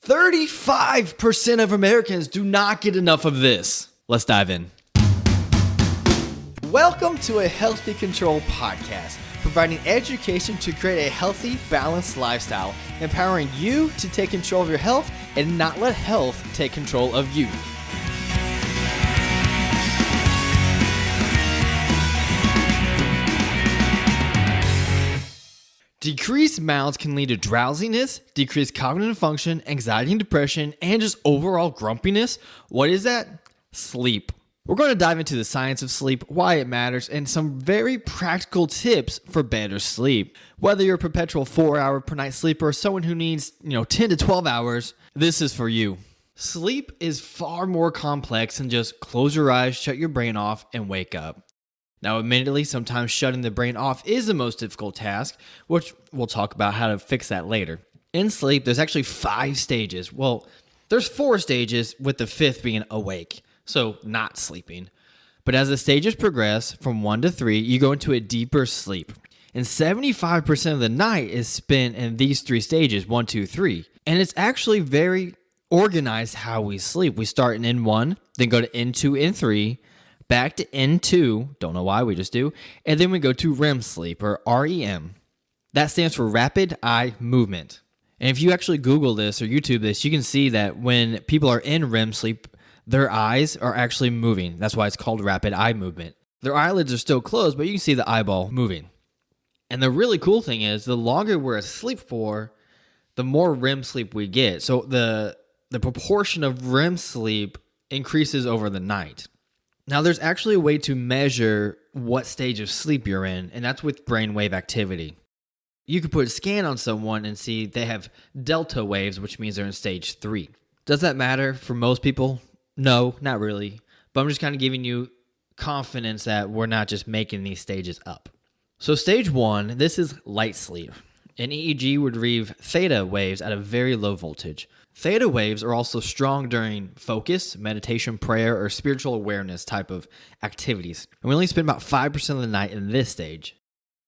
35% of Americans do not get enough of this. Let's dive in. Welcome to a Healthy Control podcast, providing education to create a healthy, balanced lifestyle, empowering you to take control of your health and not let health take control of you. Decreased mounts can lead to drowsiness, decreased cognitive function, anxiety and depression, and just overall grumpiness. What is that? Sleep. We're going to dive into the science of sleep, why it matters, and some very practical tips for better sleep. Whether you're a perpetual 4-hour per night sleeper or someone who needs, 10 to 12 hours, this is for you. Sleep is far more complex than just close your eyes, shut your brain off, and wake up. Now, admittedly, sometimes shutting the brain off is the most difficult task, which we'll talk about how to fix that later. In sleep, there's actually 5 stages. Well, there's 4 stages, with the 5th being awake, so not sleeping. But as the stages progress from 1 to 3, you go into a deeper sleep. And 75% of the night is spent in these 3 stages, 1, 2, 3. And it's actually very organized how we sleep. We start in N1, then go to N2, N3, back to N2, don't know why, we just do, and then we go to REM sleep, or REM. That stands for rapid eye movement. And if you actually Google this or YouTube this, you can see that when people are in REM sleep, their eyes are actually moving. That's why it's called rapid eye movement. Their eyelids are still closed, but you can see the eyeball moving. And the really cool thing is, the longer we're asleep for, the more REM sleep we get. So the proportion of REM sleep increases over the night. Now, there's actually a way to measure what stage of sleep you're in, and that's with brainwave activity. You could put a scan on someone and see they have delta waves, which means they're in stage 3. Does that matter for most people? No, not really. But I'm just kind of giving you confidence that we're not just making these stages up. So stage 1, this is light sleep. An EEG would read theta waves at a very low voltage. Theta waves are also strong during focus, meditation, prayer, or spiritual awareness type of activities. And we only spend about 5% of the night in this stage.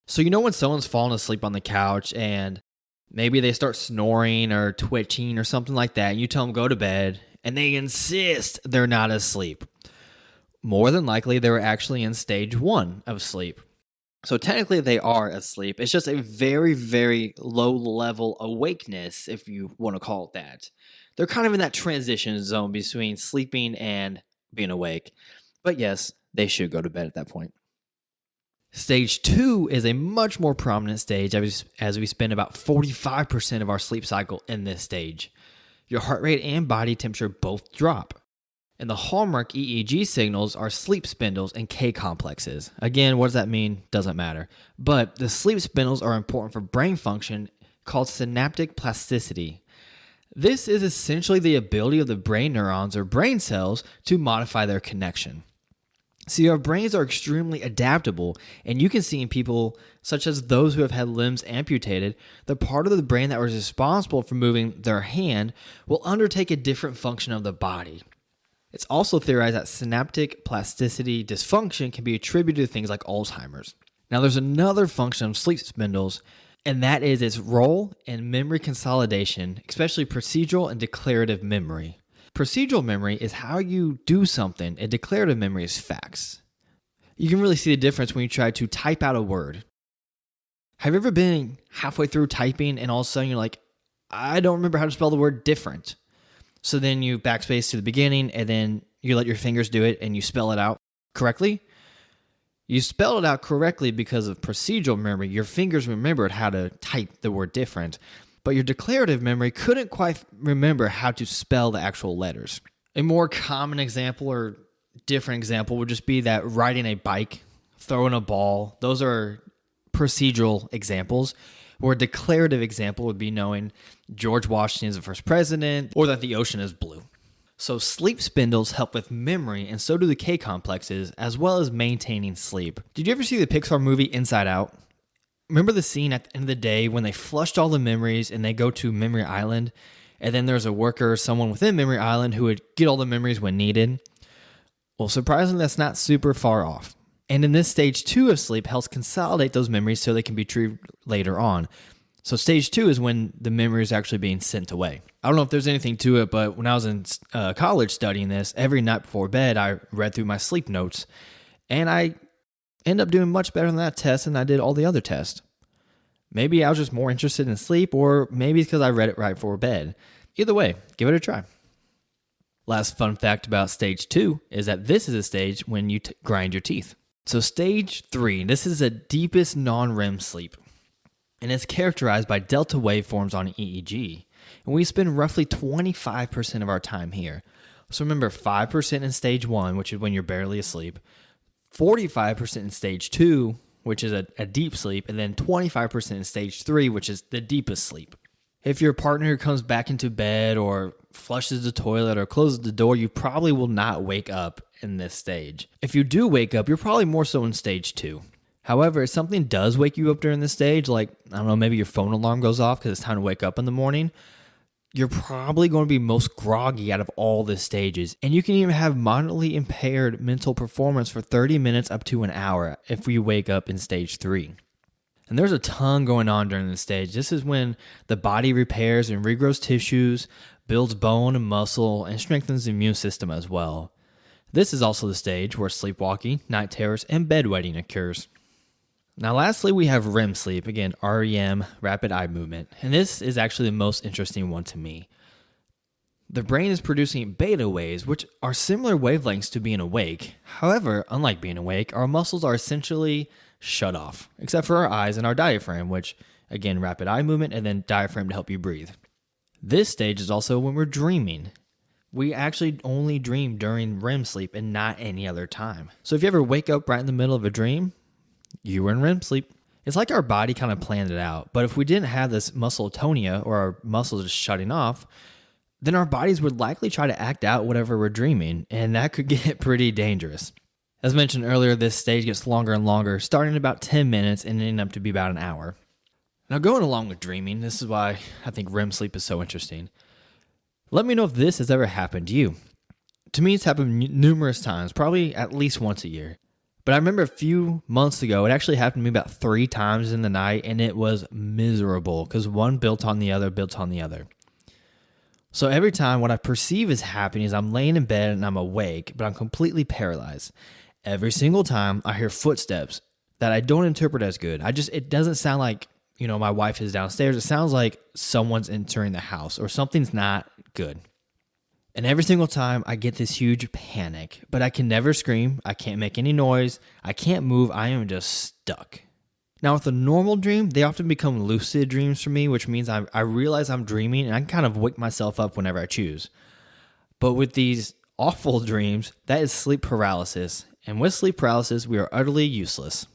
So when someone's falling asleep on the couch and maybe they start snoring or twitching or something like that, and you tell them go to bed, and they insist they're not asleep. More than likely, they were actually in stage 1 of sleep. So technically they are asleep. It's just a very, very low level awakeness, if you want to call it that. They're kind of in that transition zone between sleeping and being awake. But yes, they should go to bed at that point. Stage 2 is a much more prominent stage as we spend about 45% of our sleep cycle in this stage. Your heart rate and body temperature both drop. And the hallmark EEG signals are sleep spindles and K complexes. Again, what does that mean? Doesn't matter. But the sleep spindles are important for brain function called synaptic plasticity. This is essentially the ability of the brain neurons or brain cells to modify their connection. See, our brains are extremely adaptable, and you can see in people such as those who have had limbs amputated, the part of the brain that was responsible for moving their hand will undertake a different function of the body. It's also theorized that synaptic plasticity dysfunction can be attributed to things like Alzheimer's. Now, there's another function of sleep spindles, and that is its role in memory consolidation, especially procedural and declarative memory. Procedural memory is how you do something, and declarative memory is facts. You can really see the difference when you try to type out a word. Have you ever been halfway through typing and all of a sudden you're like, I don't remember how to spell the word different? So then you backspace to the beginning, and then you let your fingers do it, and you spell it out correctly. You spelled it out correctly because of procedural memory. Your fingers remembered how to type the word different, but your declarative memory couldn't quite remember how to spell the actual letters. A more common example or different example would just be that riding a bike, throwing a ball. Those are procedural examples. Or a declarative example would be knowing George Washington is the first president, or that the ocean is blue. So sleep spindles help with memory, and so do the K complexes, as well as maintaining sleep. Did you ever see the Pixar movie Inside Out? Remember the scene at the end of the day when they flushed all the memories and they go to Memory Island, and then there's a worker or someone within Memory Island who would get all the memories when needed? Well, surprisingly, that's not super far off. And in this stage 2 of sleep helps consolidate those memories so they can be retrieved later on. So stage 2 is when the memory is actually being sent away. I don't know if there's anything to it, but when I was in college studying this, every night before bed, I read through my sleep notes, and I ended up doing much better on that test than I did all the other tests. Maybe I was just more interested in sleep, or maybe it's because I read it right before bed. Either way, give it a try. Last fun fact about stage 2 is that this is a stage when you grind your teeth. So stage 3, this is the deepest non-REM sleep, and it's characterized by delta waveforms on EEG. And we spend roughly 25% of our time here. So remember, 5% in stage 1, which is when you're barely asleep, 45% in stage 2, which is a deep sleep, and then 25% in stage 3, which is the deepest sleep. If your partner comes back into bed or flushes the toilet or closes the door, you probably will not wake up in this stage. If you do wake up, you're probably more so in stage 2. However, if something does wake you up during this stage, like, I don't know, maybe your phone alarm goes off because it's time to wake up in the morning, you're probably going to be most groggy out of all the stages. And you can even have moderately impaired mental performance for 30 minutes up to an hour if you wake up in stage 3. And there's a ton going on during this stage. This is when the body repairs and regrows tissues, builds bone and muscle, and strengthens the immune system as well. This is also the stage where sleepwalking, night terrors, and bedwetting occurs. Now lastly, we have REM sleep, again, REM, rapid eye movement, and this is actually the most interesting one to me. The brain is producing beta waves, which are similar wavelengths to being awake. However, unlike being awake, our muscles are essentially shut off, except for our eyes and our diaphragm, which, again, rapid eye movement, and then diaphragm to help you breathe. This stage is also when we're dreaming. We actually only dream during REM sleep and not any other time. So if you ever wake up right in the middle of a dream, you were in REM sleep. It's like our body kind of planned it out. But if we didn't have this muscle atonia, or our muscles just shutting off, then our bodies would likely try to act out whatever we're dreaming, and that could get pretty dangerous. As mentioned earlier, this stage gets longer and longer, starting at about 10 minutes and ending up to be about an hour. Now, going along with dreaming, this is why I think REM sleep is so interesting. Let me know if this has ever happened to you. To me, it's happened numerous times, probably at least once a year. But I remember a few months ago, it actually happened to me about 3 times in the night, and it was miserable because one built on the other, built on the other. So every time what I perceive is happening is I'm laying in bed and I'm awake, but I'm completely paralyzed. Every single time I hear footsteps that I don't interpret as good. It doesn't sound like, my wife is downstairs. It sounds like someone's entering the house or something's not good. And every single time I get this huge panic, but I can never scream. I can't make any noise. I can't move. I am just stuck. Now, with a normal dream, they often become lucid dreams for me, which means I realize I'm dreaming and I can kind of wake myself up whenever I choose. But with these awful dreams, that is sleep paralysis. And with sleep paralysis, we are utterly useless.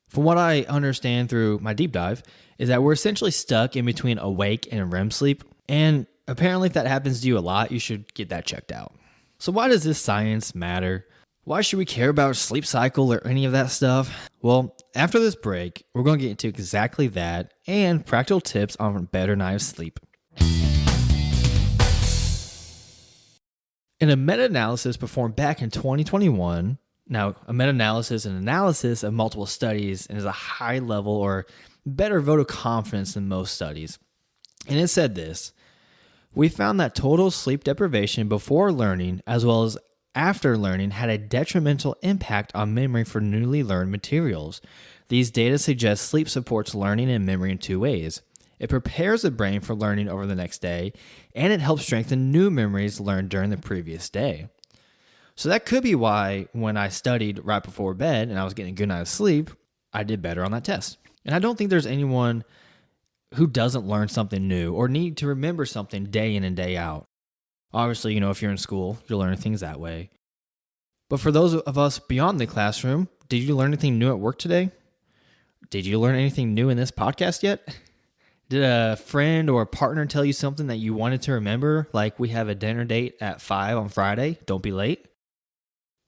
From what I understand through my deep dive, is that we're essentially stuck in between awake and REM sleep. And apparently, if that happens to you a lot, you should get that checked out. So why does this science matter? Why should we care about sleep cycle or any of that stuff? Well, after this break, we're going to get into exactly that and practical tips on a better night of sleep. In a meta-analysis performed back in 2021, now a meta-analysis is an analysis of multiple studies and is a high level or better vote of confidence than most studies. And it said this: we found that total sleep deprivation before learning as well as after learning had a detrimental impact on memory for newly learned materials. These data suggest sleep supports learning and memory in 2 ways. It prepares the brain for learning over the next day, and it helps strengthen new memories learned during the previous day. So that could be why when I studied right before bed and I was getting a good night of sleep, I did better on that test. And I don't think there's anyone who doesn't learn something new or need to remember something day in and day out. Obviously, if you're in school, you're learning things that way. But for those of us beyond the classroom, did you learn anything new at work today? Did you learn anything new in this podcast yet? Did a friend or a partner tell you something that you wanted to remember, like we have a dinner date at 5 on Friday, don't be late?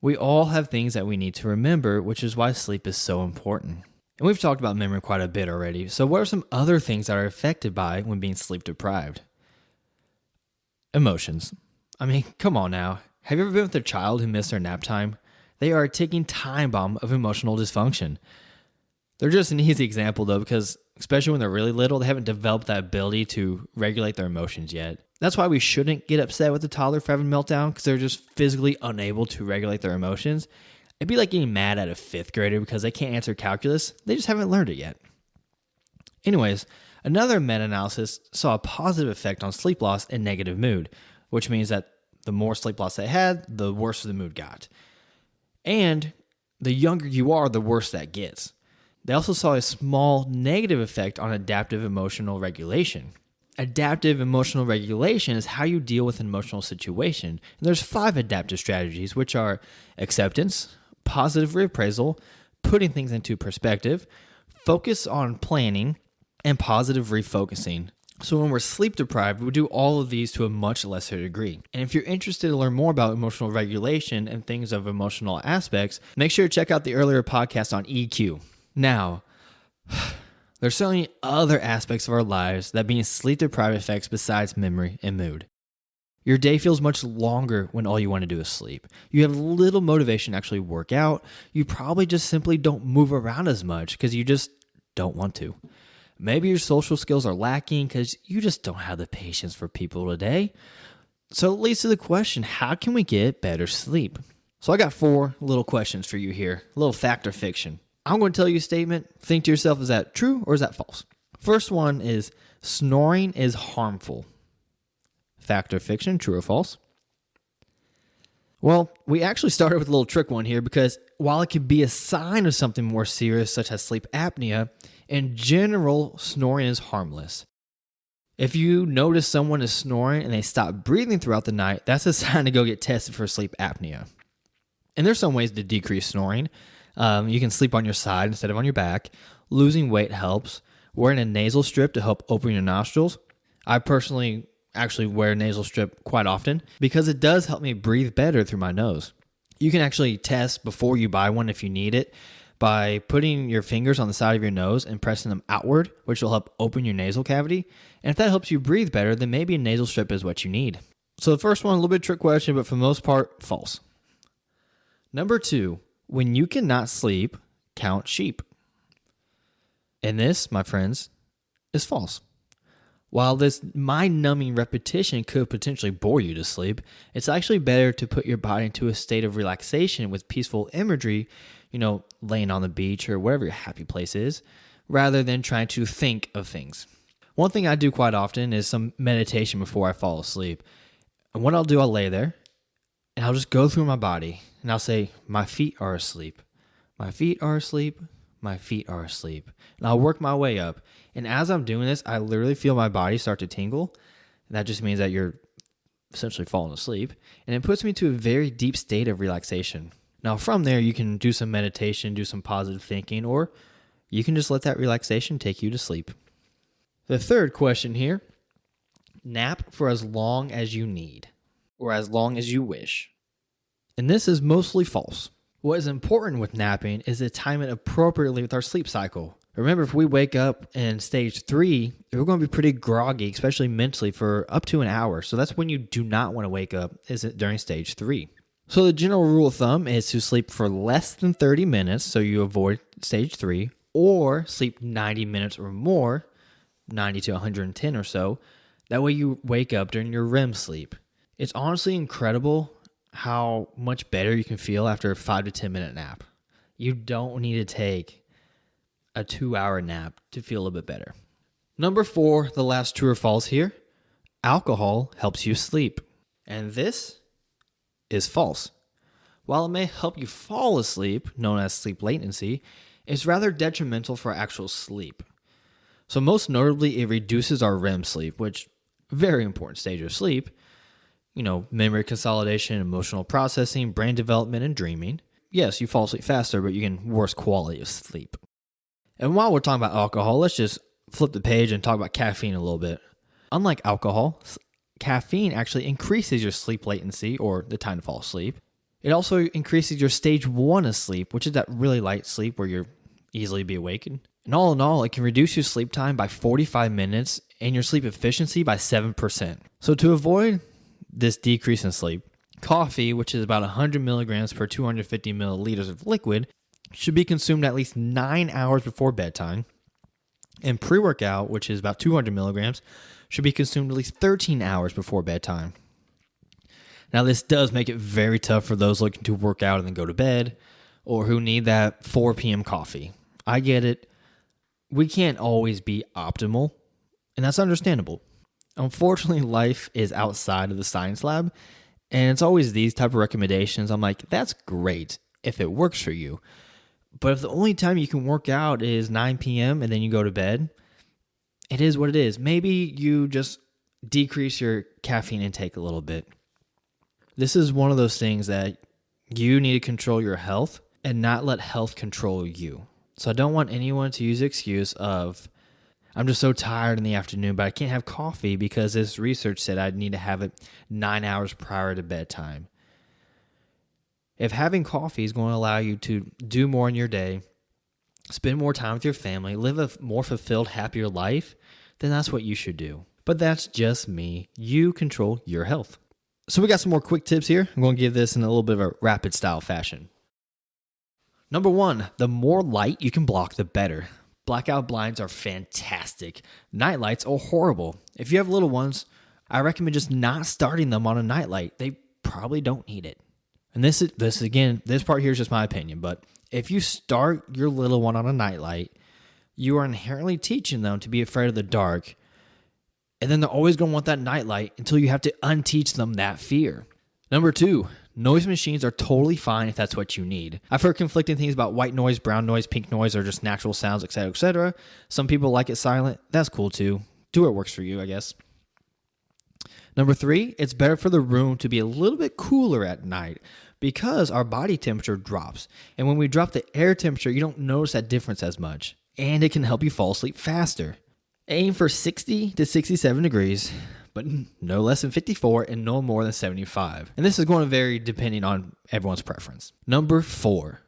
We all have things that we need to remember, which is why sleep is so important. And we've talked about memory quite a bit already, so what are some other things that are affected by when being sleep deprived? Emotions. I mean, come on now. Have you ever been with a child who missed their nap time? They are a ticking time bomb of emotional dysfunction. They're just an easy example though, because especially when they're really little, they haven't developed that ability to regulate their emotions yet. That's why we shouldn't get upset with a toddler for having a meltdown, because they're just physically unable to regulate their emotions. It'd be like getting mad at a fifth grader because they can't answer calculus. They just haven't learned it yet. Anyways, another meta-analysis saw a positive effect on sleep loss and negative mood, which means that the more sleep loss they had, the worse the mood got. And the younger you are, the worse that gets. They also saw a small negative effect on adaptive emotional regulation. Adaptive emotional regulation is how you deal with an emotional situation. And there's 5 adaptive strategies, which are acceptance, positive reappraisal, putting things into perspective, focus on planning, and positive refocusing. So when we're sleep deprived, we do all of these to a much lesser degree. And if you're interested to learn more about emotional regulation and things of emotional aspects, make sure to check out the earlier podcast on EQ. Now, there's so many other aspects of our lives that being sleep deprived affects besides memory and mood. Your day feels much longer when all you want to do is sleep. You have little motivation to actually work out. You probably just simply don't move around as much because you just don't want to. Maybe your social skills are lacking because you just don't have the patience for people today. So it leads to the question, how can we get better sleep? So I got 4 little questions for you here, a little fact or fiction. I'm going to tell you a statement. Think to yourself, is that true or is that false? First one is snoring is harmful. Fact or fiction, true or false? Well, we actually started with a little trick one here because while it could be a sign of something more serious such as sleep apnea, in general, snoring is harmless. If you notice someone is snoring and they stop breathing throughout the night, that's a sign to go get tested for sleep apnea. And there's some ways to decrease snoring. You can sleep on your side instead of on your back. Losing weight helps. Wearing a nasal strip to help open your nostrils. I personally actually wear a nasal strip quite often because it does help me breathe better through my nose. You can actually test before you buy one if you need it by putting your fingers on the side of your nose and pressing them outward, which will help open your nasal cavity. And if that helps you breathe better, then maybe a nasal strip is what you need. So the first one, a little bit trick question, but for the most part, false. Number 2, when you cannot sleep, count sheep. And this, my friends, is false. While this mind-numbing repetition could potentially bore you to sleep, it's actually better to put your body into a state of relaxation with peaceful imagery, laying on the beach or wherever your happy place is, rather than trying to think of things. One thing I do quite often is some meditation before I fall asleep. And what I'll do, I'll lay there, and I'll just go through my body, and I'll say, my feet are asleep. My feet are asleep. My feet are asleep. And I'll work my way up. And as I'm doing this, I literally feel my body start to tingle. And that just means that you're essentially falling asleep. And it puts me to a very deep state of relaxation. Now, from there, you can do some meditation, do some positive thinking, or you can just let that relaxation take you to sleep. The third question here, nap for as long as you need, or as long as you wish. And this is mostly false. What is important with napping is to time it appropriately with our sleep cycle. Remember, if we wake up in stage 3, we're going to be pretty groggy, especially mentally, for up to an hour. So that's when you do not want to wake up, is it during stage 3. So the general rule of thumb is to sleep for less than 30 minutes, so you avoid stage 3, or sleep 90 minutes or more, 90 to 110 or so. That way you wake up during your REM sleep. It's honestly incredible how much better you can feel after a 5 to 10 minute nap. You don't need to take a 2-hour nap to feel a little bit better. Number 4, the last true or false here. Alcohol helps you sleep. And this is false. While it may help you fall asleep, known as sleep latency, it's rather detrimental for actual sleep. So most notably, it reduces our REM sleep, which very important stage of sleep. Memory consolidation, emotional processing, brain development, and dreaming. Yes, you fall asleep faster, but you get worse quality of sleep. And while we're talking about alcohol, let's just flip the page and talk about caffeine a little bit. Unlike alcohol, caffeine actually increases your sleep latency, or the time to fall asleep. It also increases your stage 1 of sleep, which is that really light sleep where you're easily be awakened. And all in all, it can reduce your sleep time by 45 minutes and your sleep efficiency by 7%. So to avoid this decrease in sleep, coffee, which is about 100 milligrams per 250 milliliters of liquid, should be consumed at least 9 hours before bedtime. And pre-workout, which is about 200 milligrams, should be consumed at least 13 hours before bedtime. Now, this does make it very tough for those looking to work out and then go to bed, or who need that 4 p.m. coffee. I get it. We can't always be optimal, and that's understandable. Unfortunately, life is outside of the science lab, and it's always these type of recommendations. I'm like, that's great if it works for you. But if the only time you can work out is 9 p.m. and then you go to bed, it is what it is. Maybe you just decrease your caffeine intake a little bit. This is one of those things that you need to control your health and not let health control you. So I don't want anyone to use the excuse of, I'm just so tired in the afternoon, but I can't have coffee because this research said I'd need to have it 9 hours prior to bedtime. If having coffee is going to allow you to do more in your day, spend more time with your family, live a more fulfilled, happier life, then that's what you should do. But that's just me. You control your health. So we got some more quick tips here. I'm going to give this in a little bit of a rapid style fashion. Number 1, the more light you can block, the better. Blackout blinds are fantastic. Night lights are horrible. If you have little ones, I recommend just not starting them on a night light. They probably don't need it. And this part here is just my opinion, but if you start your little one on a nightlight, you are inherently teaching them to be afraid of the dark, and then they're always going to want that nightlight until you have to unteach them that fear. Number 2, noise machines are totally fine if that's what you need. I've heard conflicting things about white noise, brown noise, pink noise, or just natural sounds, etc., etc. Some people like it silent. That's cool too. Do what works for you, I guess. Number 3, it's better for the room to be a little bit cooler at night because our body temperature drops. And when we drop the air temperature, you don't notice that difference as much. And it can help you fall asleep faster. Aim for 60 to 67 degrees, but no less than 54 and no more than 75. And this is going to vary depending on everyone's preference. Number 4,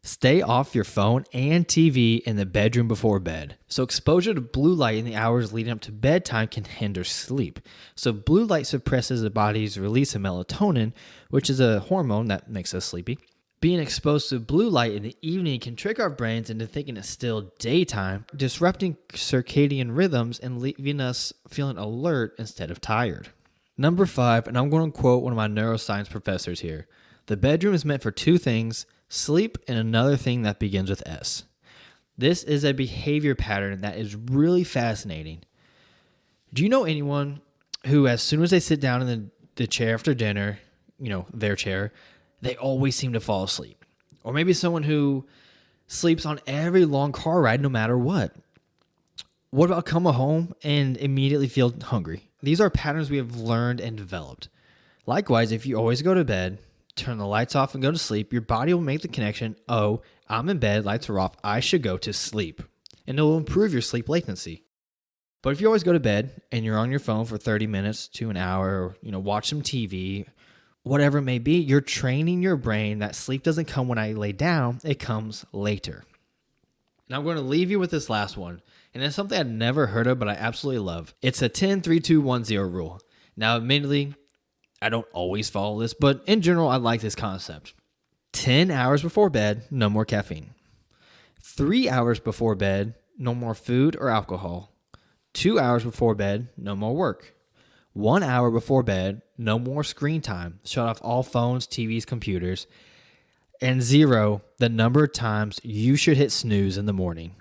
stay off your phone and TV in the bedroom before bed. So exposure to blue light in the hours leading up to bedtime can hinder sleep. So blue light suppresses the body's release of melatonin, which is a hormone that makes us sleepy. Being exposed to blue light in the evening can trick our brains into thinking it's still daytime, disrupting circadian rhythms and leaving us feeling alert instead of tired. Number 5, and I'm going to quote one of my neuroscience professors here. The bedroom is meant for 2 things, sleep and another thing that begins with S. This is a behavior pattern that is really fascinating. Do you know anyone who, as soon as they sit down in the chair after dinner, their chair, they always seem to fall asleep? Or maybe someone who sleeps on every long car ride no matter what. What about coming home and immediately feel hungry? These are patterns we have learned and developed. Likewise, if you always go to bed, turn the lights off and go to sleep, your body will make the connection, oh, I'm in bed, lights are off, I should go to sleep. And it will improve your sleep latency. But if you always go to bed and you're on your phone for 30 minutes to an hour, or watch some TV, whatever it may be, you're training your brain that sleep doesn't come when I lay down, it comes later. Now I'm going to leave you with this last one, and it's something I've never heard of, but I absolutely love. It's a 10-3-2-1-0 rule. Now, admittedly, I don't always follow this, but in general, I like this concept. 10 hours before bed, no more caffeine. 3 hours before bed, no more food or alcohol. 2 hours before bed, no more work. 1 hour before bed, no more screen time. Shut off all phones, TVs, computers. And 0, the number of times you should hit snooze in the morning.